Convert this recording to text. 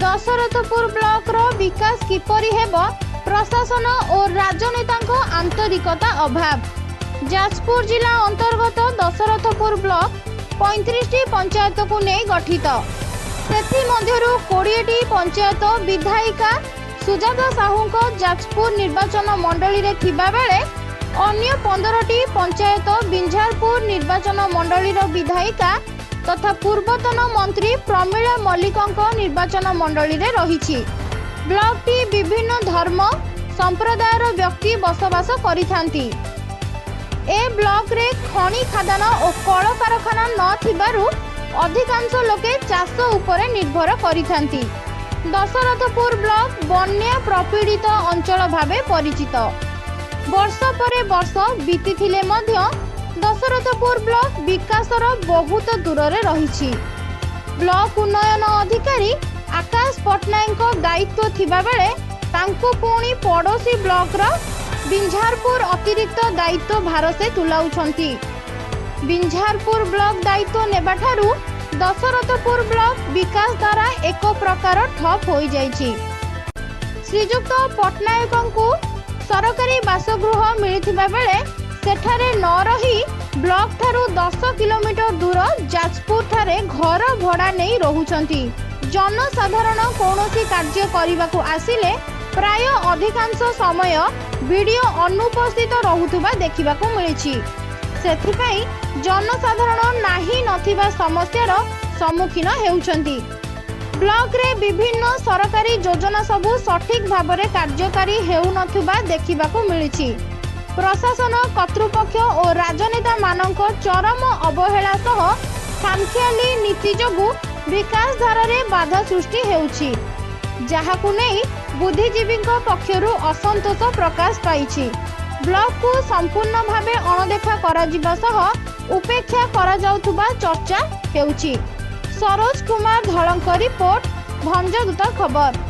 Dasharathpur block रो विकास किपरि हेब प्रशासन और राजनेता आंतरिकता अभाव। जाजपुर जिला अंतर्गत दशरथपुर ब्लॉक 35टी पंचायत को नहीं गठित। सेथि मध्यरु 20टी पंचायत विधायिका सुजाता साहू को जाजपुर निर्वाचन मंडली रे थिबा बेले अन्य 15टी पंचायत बिंझारपुर निर्वाचन मंडली रो विधायिका तथा पूर्वतन मंत्री प्रमीला मल्लिकों निर्वाचन मंडली रे रहिछि। ब्लॉक टी विभिन्न धर्म संप्रदायर व्यक्ति बसवास करिथांती। ए ब्लॉक रे खनि खादान और कल कारखाना न थिबारु अधिकांश लोके चाष उपरे निर्भर करिथांती। दशरथपुर ब्लॉक बन्या प्रपीड़ित अंचल भावे परिचित। वर्ष परे वर्ष बीतीथिले मध्य दशरथपुर ब्लॉक विकासर बहुत दूर रही। ब्लॉक उन्नयन अधिकारी आकाश पट्टनायक दायित्व थिबा बेले तांको पुणी पड़ोसी ब्लॉक रा बिंझारपुर अतिरिक्त दायित्व भार से तुलाउछंती। बिंझारपुर ब्लॉक दायित्व नेबाठारु दशरथपुर ब्लॉक विकास द्वारा एक प्रकार ठप हो जाइछि। श्रीजुक्त पट्टनायक सरकारी बासगृह मिलिथिबा बेले सेठारे न रही ब्लॉक ठारू 10 किलोमीटर दूर जाजपुर ठारे घर भड़ा नहीं रहुचंती। जनसाधारण कौनसी कार्य करने आसिले प्राय अधिकांश समय वीडियो अनुपस्थित रहुथुबा देखिबाकू मिलिछि। सेथिपाई जनसाधारण नाही नथिबा समस्यार सम्मुखीन हेउचंती। ब्लॉक रे विभिन्न सरकारी योजना सबु सठिक भाबरे कार्यकारी हेउ नथिबा देखिबाकू मिलिछि। प्रशासन कर्तृपक्ष और राजनेता मानक चरम अवहेला सह खामखियाली नीति जोगु विकास धारा रे बाधा सृष्टि हेउछि, जाहाकु नै बुद्धिजीवी पक्षरु असंतोष प्रकाश पाइछि। ब्लॉक को संपूर्ण भावे अणदेखा करा जिबा सह उपेक्षा करा जाउथुबा चर्चा हेउछि। सरोज कुमार धलंक रिपोर्ट, भंजदूत खबर।